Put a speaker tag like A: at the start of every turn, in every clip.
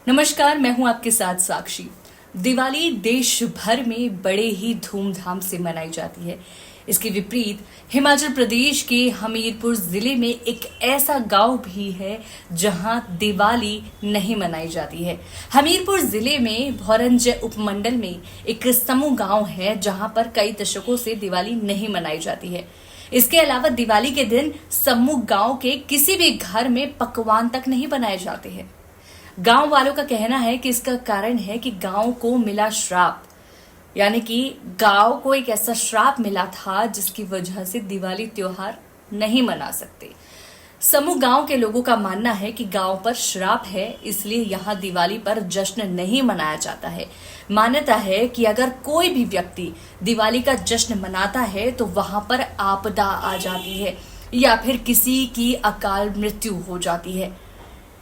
A: नमस्कार, मैं हूं आपके साथ साक्षी। दिवाली देश भर में बड़े ही धूमधाम से मनाई जाती है। इसके विपरीत हिमाचल प्रदेश के हमीरपुर जिले में एक ऐसा गांव भी है जहां दिवाली नहीं मनाई जाती है। हमीरपुर जिले में भोरंज उपमंडल में एक समूह गांव है जहां पर कई दशकों से दिवाली नहीं मनाई जाती है। इसके अलावा दिवाली के दिन समूह गांव के किसी भी घर में पकवान तक नहीं बनाए जाते हैं। गांव वालों का कहना है कि इसका कारण है कि गांव को मिला श्राप, यानी कि गांव को एक ऐसा श्राप मिला था जिसकी वजह से दिवाली त्योहार नहीं मना सकते। समूह गांव के लोगों का मानना है कि गांव पर श्राप है, इसलिए यहां दिवाली पर जश्न नहीं मनाया जाता है। मान्यता है कि अगर कोई भी व्यक्ति दिवाली का जश्न मनाता है तो वहां पर आपदा आ जाती है या फिर किसी की अकाल मृत्यु हो जाती है।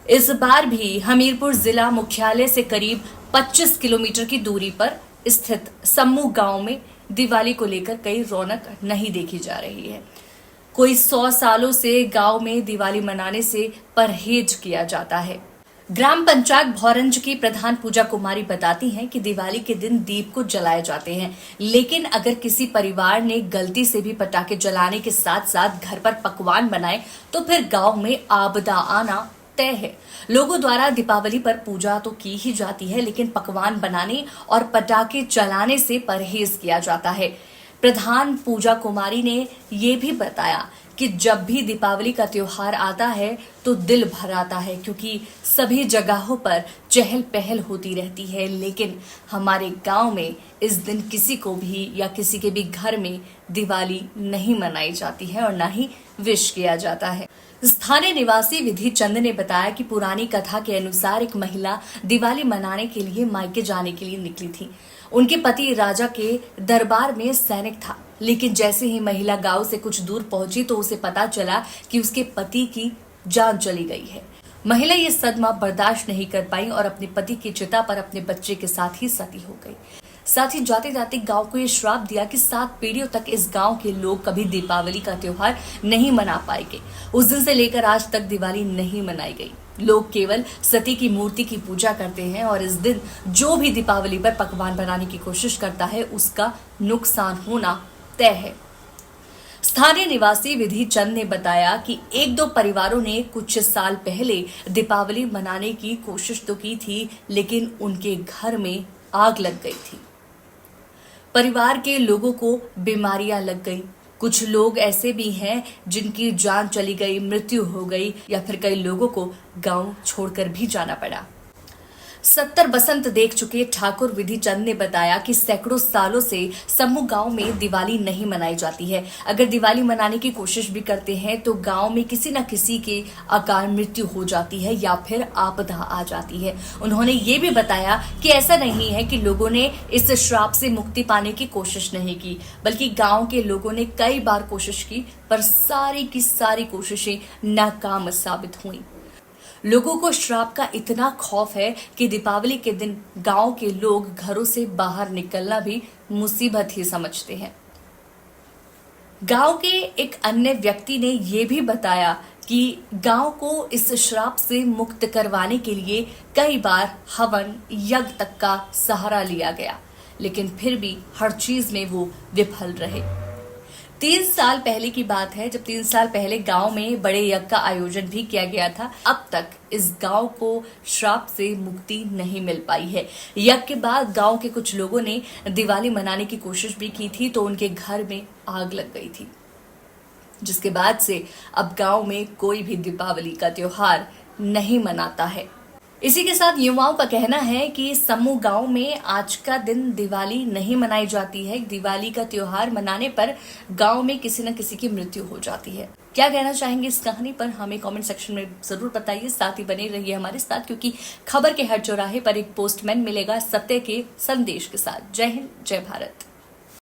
A: इस बार भी हमीरपुर जिला मुख्यालय से करीब 25 किलोमीटर की दूरी पर स्थित समूह गांव में दिवाली को लेकर कई रौनक नहीं देखी जा रही है। कोई 100 सालों से गांव में दिवाली मनाने से परहेज किया जाता है। ग्राम पंचायत भोरंज की प्रधान पूजा कुमारी बताती हैं कि दिवाली के दिन दीप को जलाए जाते हैं, लेकिन अगर किसी परिवार ने गलती से भी पटाखे जलाने के साथ साथ घर पर पकवान बनाए तो फिर गांव में आपदा आना तय है। लोगों द्वारा दीपावली पर पूजा तो की ही जाती है, लेकिन पकवान बनाने और पटाखे जलाने से परहेज किया जाता है। प्रधान पूजा कुमारी ने ये भी बताया कि जब भी दीपावली का त्योहार आता है तो दिल भर आता है, क्योंकि सभी जगहों पर चहल पहल होती रहती है, लेकिन हमारे गांव में इस दिन किसी को भी या किसी के भी घर में दिवाली नहीं मनाई जाती है और ना ही विश किया जाता है। स्थानीय निवासी विधि चंद ने बताया कि पुरानी कथा के अनुसार एक महिला दिवाली मनाने के लिए मायके जाने के लिए निकली थी। उनके पति राजा के दरबार में सैनिक था, लेकिन जैसे ही महिला गांव से कुछ दूर पहुंची तो उसे पता चला कि उसके पति की जान चली गई है। महिला ये सदमा बर्दाश्त नहीं कर पाई और अपने पति की चिता पर अपने बच्चे के साथ ही सती हो गई। साथ ही जाते जाते गांव को ये श्राप दिया कि 7 पीढ़ियों तक इस गांव के लोग कभी दीपावली का त्योहार नहीं मना पाएंगे। उस दिन से लेकर आज तक दिवाली नहीं मनाई गई। लोग केवल सती की मूर्ति की पूजा करते हैं और इस दिन जो भी दीपावली पर पकवान बनाने की कोशिश करता है उसका नुकसान होना तय है। स्थानीय निवासी विधि चंद ने बताया कि 1-2 परिवारों ने कुछ साल पहले दीपावली मनाने की कोशिश तो की थी, लेकिन उनके घर में आग लग गई थी। परिवार के लोगों को बीमारियां लग गई। कुछ लोग ऐसे भी हैं जिनकी जान चली गई, मृत्यु हो गई, या फिर कई लोगों को गांव छोड़कर भी जाना पड़ा। 70 बसंत देख चुके ठाकुर विधि चंद ने बताया कि सैकड़ों सालों से समूह गांव में दिवाली नहीं मनाई जाती है। अगर दिवाली मनाने की कोशिश भी करते हैं तो गांव में किसी न किसी की अकाल मृत्यु हो जाती है या फिर आपदा आ जाती है। उन्होंने ये भी बताया कि ऐसा नहीं है कि लोगों ने इस श्राप से मुक्ति पाने की कोशिश नहीं की, बल्कि गांव के लोगों ने कई बार कोशिश की, पर सारी की सारी कोशिशें नाकाम साबित हुई। लोगों को श्राप का इतना खौफ है कि दीपावली के दिन गांव के लोग घरों से बाहर निकलना भी मुसीबत ही समझते हैं। गांव के एक अन्य व्यक्ति ने यह भी बताया कि गांव को इस श्राप से मुक्त करवाने के लिए कई बार हवन यज्ञ तक का सहारा लिया गया, लेकिन फिर भी हर चीज में वो विफल रहे। 3 साल पहले की बात है जब 3 साल पहले गांव में बड़े यज्ञ का आयोजन भी किया गया था। अब तक इस गांव को श्राप से मुक्ति नहीं मिल पाई है। यज्ञ के बाद गांव के कुछ लोगों ने दिवाली मनाने की कोशिश भी की थी तो उनके घर में आग लग गई थी, जिसके बाद से अब गांव में कोई भी दीपावली का त्योहार नहीं मनाता है। इसी के साथ युवाओं का कहना है कि समूह गांव में आज का दिन दिवाली नहीं मनाई जाती है। दिवाली का त्योहार मनाने पर गांव में किसी न किसी की मृत्यु हो जाती है। क्या कहना चाहेंगे इस कहानी पर हमें कमेंट सेक्शन में जरूर बताइए। साथ ही बने रहिए हमारे साथ, क्योंकि खबर के हर चौराहे पर एक पोस्टमैन मिलेगा सत्य के संदेश के साथ। जय हिंद, जय भारत।